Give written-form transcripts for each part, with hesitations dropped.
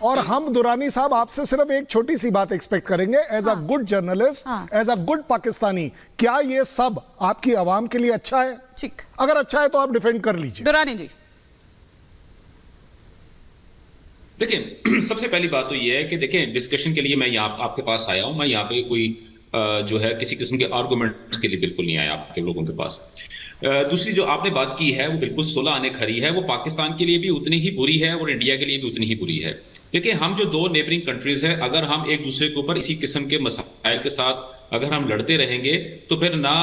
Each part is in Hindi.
और हम दुरानी साहब आपसे सिर्फ एक छोटी सी बात एक्सपेक्ट करेंगे as a good journalist, as a good Pakistani, क्या ये सब आपकी आवाम के लिए अच्छा है? ठीक, अगर अच्छा है तो आप डिफेंड कर लीजिए। दुरानी जी। देखिए, सबसे पहली बात तो ये है कि देखें, डिस्कशन के लिए मैं यहाँ आपके पास आया हूं। मैं यहाँ पे कोई जो है किसी किस्म के आर्गुमेंट्स के लिए बिल्कुल नहीं आया आपके लोगों के पास। दूसरी जो आपने बात की है वो बिल्कुल 16 आने खरी है, वो पाकिस्तान के लिए भी उतनी ही बुरी है और इंडिया के लिए भी उतनी ही बुरी है। देखिए, हम जो दो नेबरिंग कंट्रीज है, अगर हम एक दूसरे के ऊपर इसी किस्म के मसाइल के साथ अगर हम लड़ते रहेंगे तो फिर ना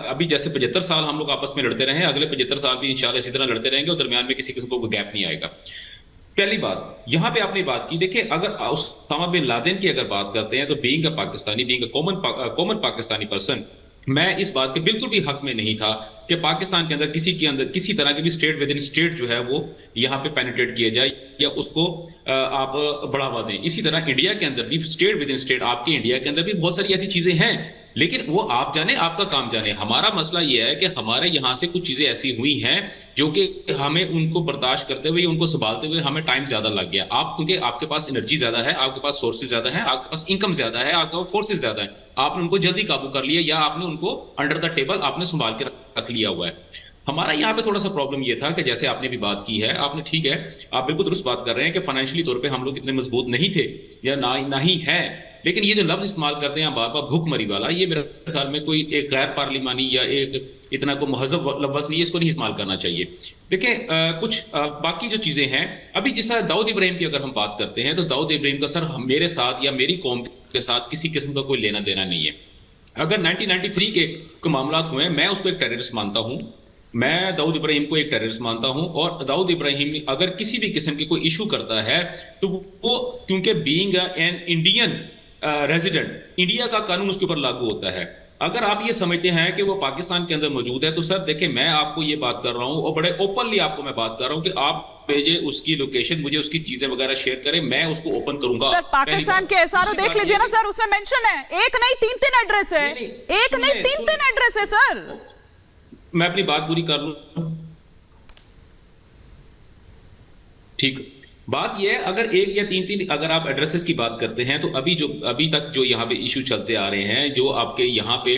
अभी जैसे 75 साल हम लोग आपस में लड़ते रहे, अगले 75 साल भी इंशाल्लाह इसी तरह लड़ते रहेंगे और दरमियान में किसी किस्म को गैप नहीं आएगा। पहली बात यहां पे आपने बात की, देखिए अगर उसामा बिन लादेन की अगर बात करते हैं तो being a Pakistani, being a common Pakistani person, मैं इस बात के बिल्कुल भी हक में नहीं था कि पाकिस्तान के अंदर किसी तरह के भी स्टेट विद इन स्टेट जो है वो यहां पे पेनिट्रेट किया जाए या उसको आप बढ़ावा दें। इसी तरह इंडिया के अंदर भी स्टेट विद इन स्टेट, आपके इंडिया के अंदर भी बहुत सारी ऐसी चीजें हैं, लेकिन वो आप जाने, आपका काम जाने। हमारा मसला ये है कि हमारे यहां से कुछ चीजें ऐसी हुई हैं जो कि हमें उनको बर्दाश्त करते हुए, उनको संभालते हुए हमें टाइम ज्यादा लग गया। आप क्योंकि आपके पास एनर्जी ज्यादा है, आपके पास सोर्सेज ज्यादा है, आपके पास इनकम ज्यादा है, आपके पास फोर्सेज ज्यादा है, आपने उनको जल्दी काबू कर लिया या आपने उनको अंडर द टेबल आपने संभाल के रख लिया हुआ है। हमारा यहाँ पे थोड़ा सा प्रॉब्लम ये था कि जैसे आपने भी बात की है, आपने ठीक है, आप बिल्कुल दुरुस्त बात कर रहे हैं कि फाइनेंशियली तौर पे हम लोग इतने मजबूत नहीं थे या ना ही है, लेकिन ये जो लफ्ज इस्तेमाल करते हैं बार बार भूखमरी वाला, ये मेरे ख्याल में कोई एक गैर पार्लिमानी या एक इतना को महजब लफ्ज नहीं है, इसको नहीं इस्तेमाल करना चाहिए। देखिए कुछ बाकी जो चीजें हैं, अभी जिस तरह दाऊद इब्राहिम की अगर हम बात करते हैं तो दाऊद इब्राहिम का सर मेरे साथ या मेरी कौम के साथ किसी किस्म का कोई लेना देना नहीं है। अगर 1993 के मामला हुए, मैं उसको एक टेररिस्ट मानता हूं, मैं दाऊद इब्राहिम को एक टेररिस्ट मानता हूं, और दाऊद इब्राहिम अगर किसी भी किस्म की कोई इशू करता है तो वो क्योंकि being an Indian resident, India का कानून उसके ऊपर लागू होता है। अगर आप ये समझते हैं कि वो पाकिस्तान के अंदर मौजूद है तो सर देखिए, मैं आपको ये बात कर रहा हूं और बड़े ओपनली आपको मैं बात कर रहा हूं कि आप भेजे उसकी लोकेशन, मुझे उसकी चीजें वगैरह शेयर करें, मैं उसको ओपन करूंगा। सर पाकिस्तान के एसआरओ देख लीजिए ना सर, उसमें मेंशन है, एक नहीं तीन एड्रेस है, एक नहीं तीन एड्रेस है सर। मैं अपनी बात पूरी कर लूं, ठीक। बात यह है, अगर एक या तीन अगर आप एड्रेसेस की बात करते हैं तो अभी तक जो यहाँ पे इशू चलते आ रहे हैं, जो आपके यहाँ पे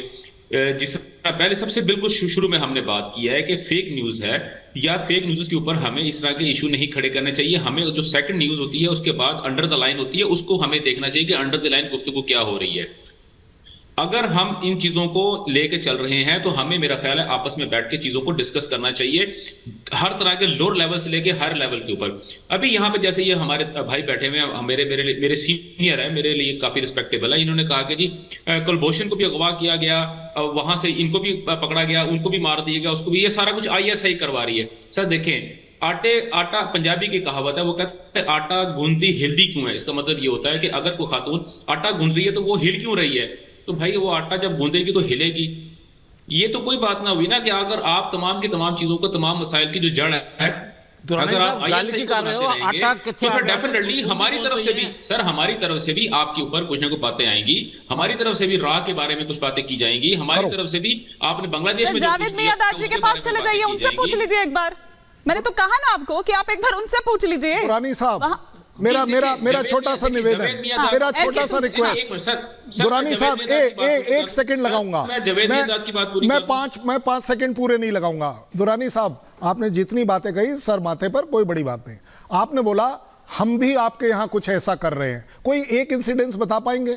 जिस पहले सबसे बिल्कुल शुरू में हमने बात की है कि फेक न्यूज है या फेक न्यूज के ऊपर हमें इस तरह के इशू नहीं खड़े करने चाहिए। हमें जो सेकंड न्यूज होती है उसके बाद अंडर द लाइन होती है, उसको हमें देखना चाहिए कि अंडर द लाइन गुफ्तगू क्या हो रही है। अगर हम इन चीजों को लेके चल रहे हैं तो हमें, मेरा ख्याल है, आपस में बैठ के चीजों को डिस्कस करना चाहिए, हर तरह के लोअर लेवल से लेके हर लेवल के ऊपर। अभी यहाँ पे जैसे ये हमारे भाई बैठे हुए हैं, मेरे सीनियर है, मेरे लिए काफी रिस्पेक्टेबल है, इन्होंने कहा कि जी कुलभूषण को भी अगवा किया गया, वहां से इनको भी पकड़ा गया, उनको भी मार दिया गया, उसको भी, ये सारा कुछ ISI करवा रही है। सर देखें, आटा पंजाबी की कहावत है, वो कहते हैं आटा गूंदती हिलती क्यों है। इसका मतलब ये होता है कि अगर कोई खातून आटा गूंद रही है तो वो हिल क्यों रही है, तो भाई वो आटा जब गूंदेगी तो हिलेगी। ये तो कोई बात ना हुई ना कि अगर आप तमाम की तमाम चीजों को, तमाम मसाइल की जो जड़ है, अगर आप ISI को बनाते रहेंगे तो फिर डेफिनेटली हमारी तरफ से भी, सर हमारी तरफ से भी आपके ऊपर कुछ ना कुछ बातें आएंगी, हमारी तरफ से भी राह के बारे में कुछ बातें की जाएंगी, हमारी तरफ से भी आपने बांग्लादेश में जावेद मियां जी के पास चले जाइए, उनसे पूछ लीजिए एक बार। मैंने तो कहा ना आपको कि आप एक बार उनसे पूछ लीजिए। दुरानी साहब, मेरा छोटा सा निवेदन, मेरा छोटा सा रिक्वेस्ट, दुरानी साहब एक सेकंड लगाऊंगा, मैं 5 सेकंड पूरे नहीं लगाऊंगा। दुरानी साहब, आपने जितनी बातें कही सर माथे पर, कोई बड़ी बात नहीं। आपने बोला हम भी आपके यहां कुछ ऐसा कर रहे हैं, कोई एक इंसिडेंस बता पाएंगे?